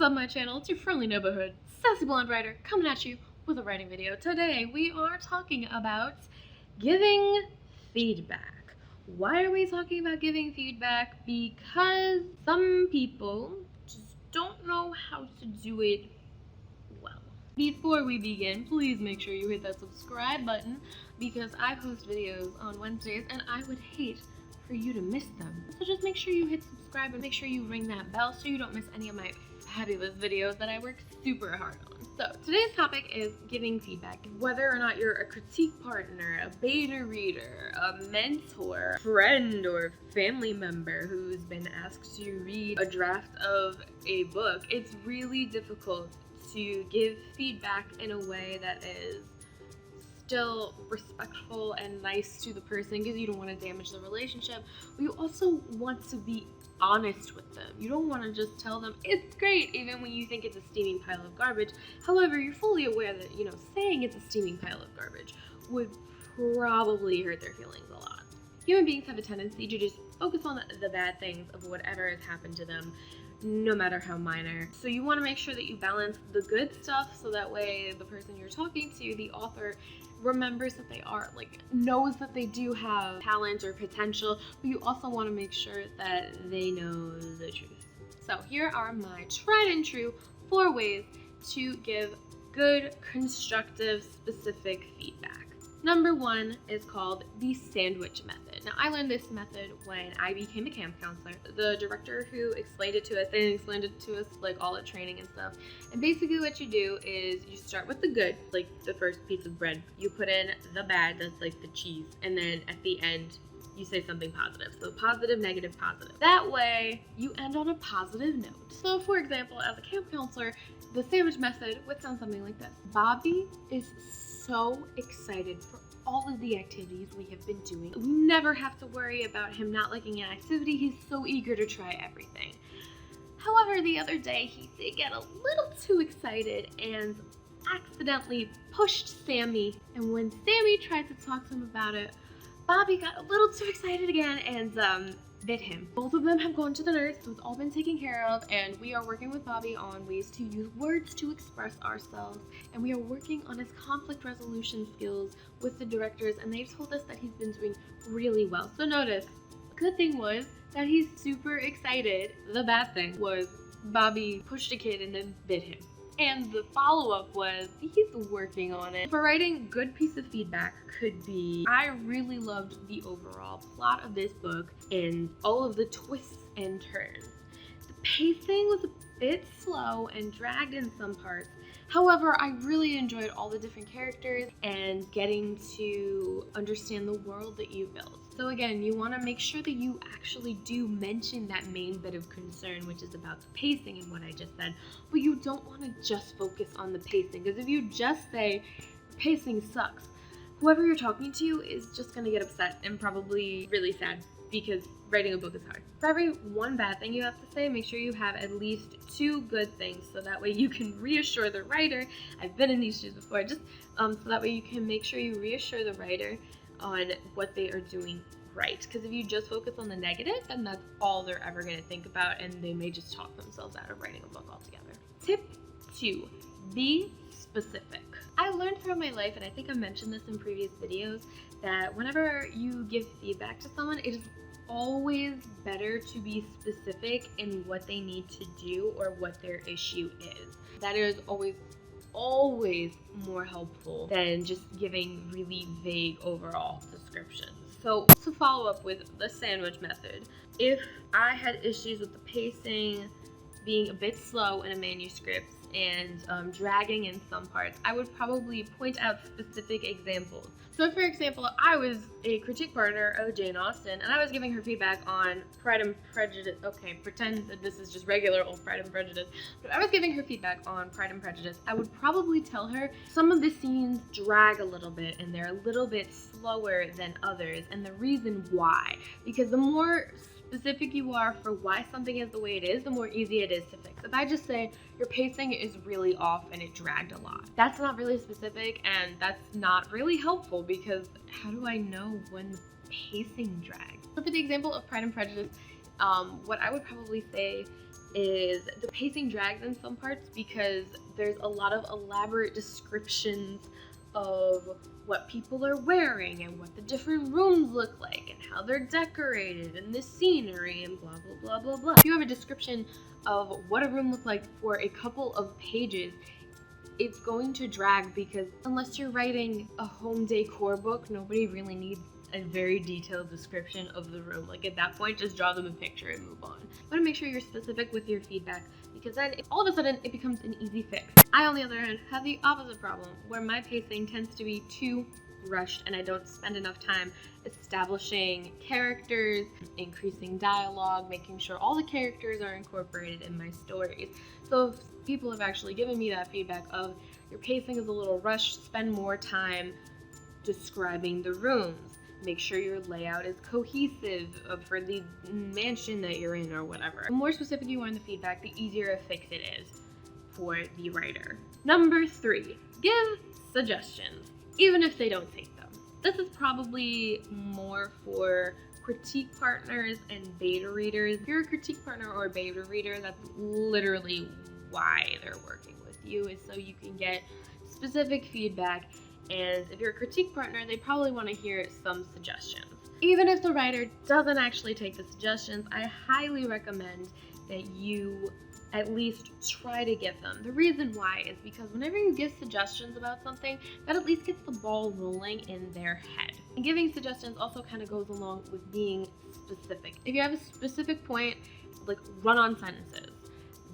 up, my channel? It's your friendly neighborhood sassy blonde writer coming at you with a writing video. Today we are talking about giving feedback. Why are we talking about giving feedback? Because some people just don't know how to do it well. Before we begin, please make sure you hit that subscribe button because I post videos on Wednesdays and I would hate for you to miss them. So just make sure you hit subscribe and make sure you ring that bell so you don't miss any of my fabulous videos that I work super hard on. So today's topic is giving feedback. Whether or not you're a critique partner, a beta reader, a mentor, friend, or family member who's been asked to read a draft of a book, it's really difficult to give feedback in a way that is still respectful and nice to the person because you don't want to damage the relationship, but you also want to be honest with them. You don't want to just tell them it's great even when you think it's a steaming pile of garbage. However, you're fully aware that, saying it's a steaming pile of garbage would probably hurt their feelings a lot. Human beings have a tendency to just focus on the bad things of whatever has happened to them, no matter how minor. So you want to make sure that you balance the good stuff so that way the person you're talking to, the author, remembers that they are, knows that they do have talent or potential, but you also want to make sure that they know the truth. So here are my tried and true 4 ways to give good, constructive, specific feedback. Number 1 is called the sandwich method. Now, I learned this method when I became a camp counselor. The director who explained it to us, they explained it to us all at training and stuff. And basically what you do is you start with the good, like the first piece of bread. You put in the bad, that's like the cheese. And then at the end, you say something positive. So positive, negative, positive. That way, you end on a positive note. So for example, as a camp counselor, the sandwich method would sound something like this. Bobby is so excited for all of the activities we have been doing. We never have to worry about him not liking an activity. He's so eager to try everything. However, the other day he did get a little too excited and accidentally pushed Sammy. And when Sammy tried to talk to him about it, Bobby got a little too excited again and bit him. Both of them have gone to the nurse, so it's all been taken care of, and we are working with Bobby on ways to use words to express ourselves, and we are working on his conflict resolution skills with the directors, and they've told us that he's been doing really well. So notice, the good thing was that he's super excited. The bad thing was Bobby pushed a kid and then bit him. And the follow-up was, he's working on it. For writing, good piece of feedback could be, I really loved the overall plot of this book and all of the twists and turns. The pacing was a bit slow and dragged in some parts. However, I really enjoyed all the different characters and getting to understand the world that you built. So again, you want to make sure that you actually do mention that main bit of concern, which is about the pacing and what I just said, but you don't want to just focus on the pacing, because if you just say pacing sucks, whoever you're talking to is just going to get upset and probably really sad because writing a book is hard. For every one bad thing you have to say, make sure you have at least 2 good things so that way you can reassure the writer. I've been in these shoes before, just so that way you can make sure you reassure the writer on what they are doing right. Because if you just focus on the negative, then that's all they're ever going to think about, and they may just talk themselves out of writing a book altogether. Tip 2, be specific. I learned throughout my life, and I think I mentioned this in previous videos, that whenever you give feedback to someone, it is always better to be specific in what they need to do or what their issue is. That is always more helpful than just giving really vague overall descriptions. So to follow up with the sandwich method, if I had issues with the pacing being a bit slow in a manuscript and dragging in some parts, I would probably point out specific examples. So for example, I was a critique partner of Jane Austen, and I was giving her feedback on Pride and Prejudice. Okay, pretend that this is just regular old Pride and Prejudice. But I was giving her feedback on Pride and Prejudice. I would probably tell her some of the scenes drag a little bit, and they're a little bit slower than others, and the reason why. Because the more specific you are for why something is the way it is, the more easy it is to fix. If I just say your pacing is really off and it dragged a lot, that's not really specific, and that's not really helpful because how do I know when the pacing drags? So for the example of Pride and Prejudice, What I would probably say is the pacing drags in some parts because there's a lot of elaborate descriptions of what people are wearing and what the different rooms look like and how they're decorated and the scenery and blah blah blah blah blah. If you have a description of what a room looks like for a couple of pages, it's going to drag because unless you're writing a home decor book, nobody really needs a very detailed description of the room. Like at that point, just draw them a picture and move on. You want to make sure you're specific with your feedback because then all of a sudden it becomes an easy fix. I, on the other hand, have the opposite problem where my pacing tends to be too rushed and I don't spend enough time establishing characters, increasing dialogue, making sure all the characters are incorporated in my stories. So if people have actually given me that feedback of your pacing is a little rushed, spend more time describing the rooms. Make sure your layout is cohesive for the mansion that you're in or whatever. The more specific you are in the feedback, the easier a fix it is for the writer. Number 3, give suggestions, even if they don't take them. This is probably more for critique partners and beta readers. If you're a critique partner or a beta reader, that's literally why they're working with you, is so you can get specific feedback. And if you're a critique partner, they probably want to hear some suggestions. Even if the writer doesn't actually take the suggestions, I highly recommend that you at least try to give them. The reason why is because whenever you give suggestions about something, that at least gets the ball rolling in their head. And giving suggestions also kind of goes along with being specific. If you have a specific point, like run-on sentences,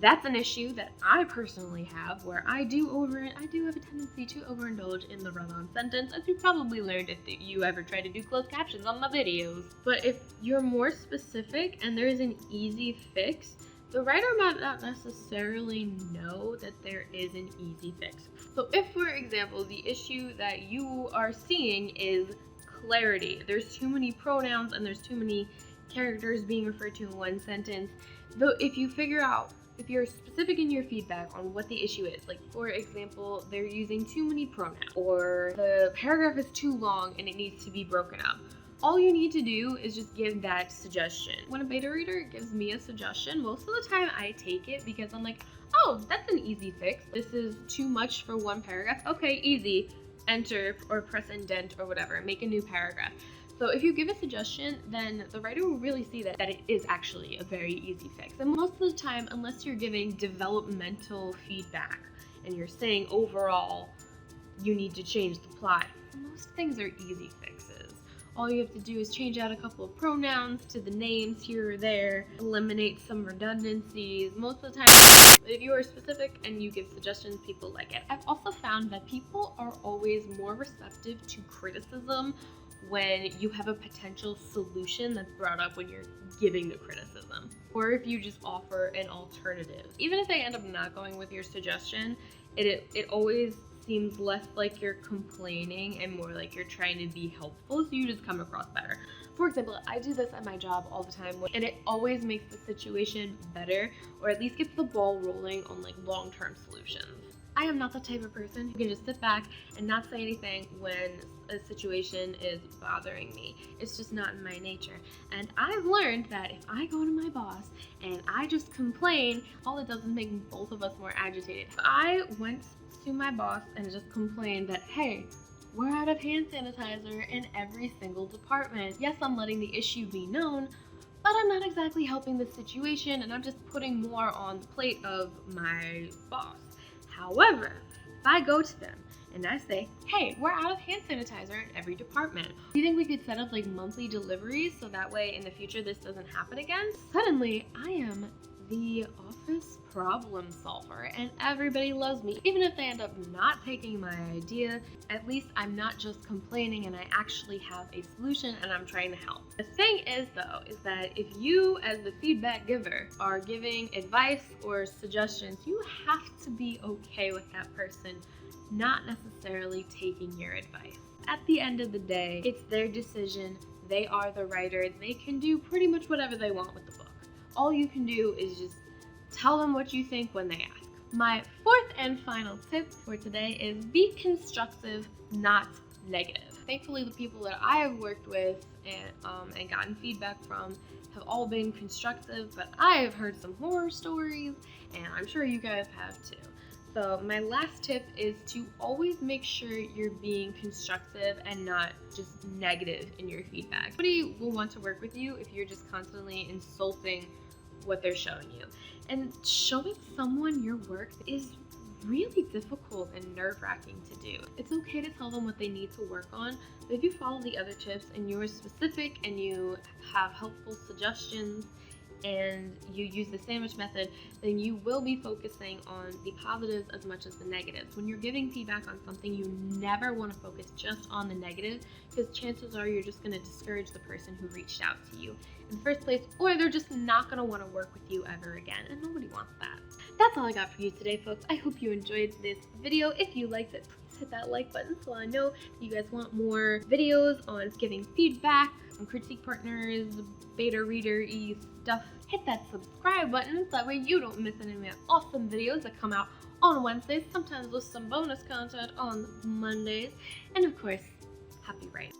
that's an issue that I personally have, where I do have a tendency to overindulge in the run-on sentence, as you probably learned if you ever try to do closed captions on my videos. But if you're more specific and there is an easy fix, the writer might not necessarily know that there is an easy fix. So if, for example, the issue that you are seeing is clarity, there's too many pronouns and there's too many characters being referred to in one sentence, though if you figure out if you're specific in your feedback on what the issue is, like for example, they're using too many pronouns, or the paragraph is too long and it needs to be broken up, all you need to do is just give that suggestion. When a beta reader gives me a suggestion, most of the time I take it because I'm like, oh, that's an easy fix. This is too much for one paragraph. Okay, easy. Enter or press indent or whatever. Make a new paragraph. So if you give a suggestion, then the writer will really see that it is actually a very easy fix. And most of the time, unless you're giving developmental feedback and you're saying overall you need to change the plot, most things are easy fixes. All you have to do is change out a couple of pronouns to the names here or there, eliminate some redundancies. Most of the time, if you are specific and you give suggestions, people like it. I've also found that people are always more receptive to criticism when you have a potential solution that's brought up when you're giving the criticism, or if you just offer an alternative. Even if they end up not going with your suggestion, it always seems less like you're complaining and more like you're trying to be helpful, so you just come across better. For example, I do this at my job all the time, and it always makes the situation better, or at least gets the ball rolling on like long-term solutions. I am not the type of person who can just sit back and not say anything when a situation is bothering me. It's just not in my nature. And I've learned that if I go to my boss and I just complain, all it does is make both of us more agitated. If I went to my boss and just complained that, hey, we're out of hand sanitizer in every single department. Yes, I'm letting the issue be known, but I'm not exactly helping the situation and I'm just putting more on the plate of my boss. However, if I go to them and I say, hey, we're out of hand sanitizer in every department. Do you think we could set up like monthly deliveries so that way in the future this doesn't happen again? Suddenly, I am the office problem solver and everybody loves me. Even if they end up not taking my idea, at least I'm not just complaining and I actually have a solution and I'm trying to help. The thing is though, is that if you as the feedback giver are giving advice or suggestions, you have to be okay with that person not necessarily taking your advice. At the end of the day, it's their decision. They are the writer. They can do pretty much whatever they want with the book. All you can do is just tell them what you think when they ask. My fourth and final tip for today is be constructive, not negative. Thankfully, the people that I have worked with and gotten feedback from have all been constructive, but I have heard some horror stories, and I'm sure you guys have too. So my last tip is to always make sure you're being constructive and not just negative in your feedback. Nobody will want to work with you if you're just constantly insulting what they're showing you. And showing someone your work is really difficult and nerve-wracking to do. It's okay to tell them what they need to work on, but if you follow the other tips and you're specific and you have helpful suggestions and you use the sandwich method, then you will be focusing on the positives as much as the negatives. When you're giving feedback on something, you never want to focus just on the negative, because chances are you're just going to discourage the person who reached out to you in the first place, or they're just not going to want to work with you ever again, and nobody wants that. That's all I got for you today, folks. I hope you enjoyed this video. If you liked it, please hit that like button so I know you guys want more videos on giving feedback, some critique partners, beta reader-y stuff. Hit that subscribe button so that way you don't miss any of my awesome videos that come out on Wednesdays, sometimes with some bonus content on Mondays. And of course, happy writing.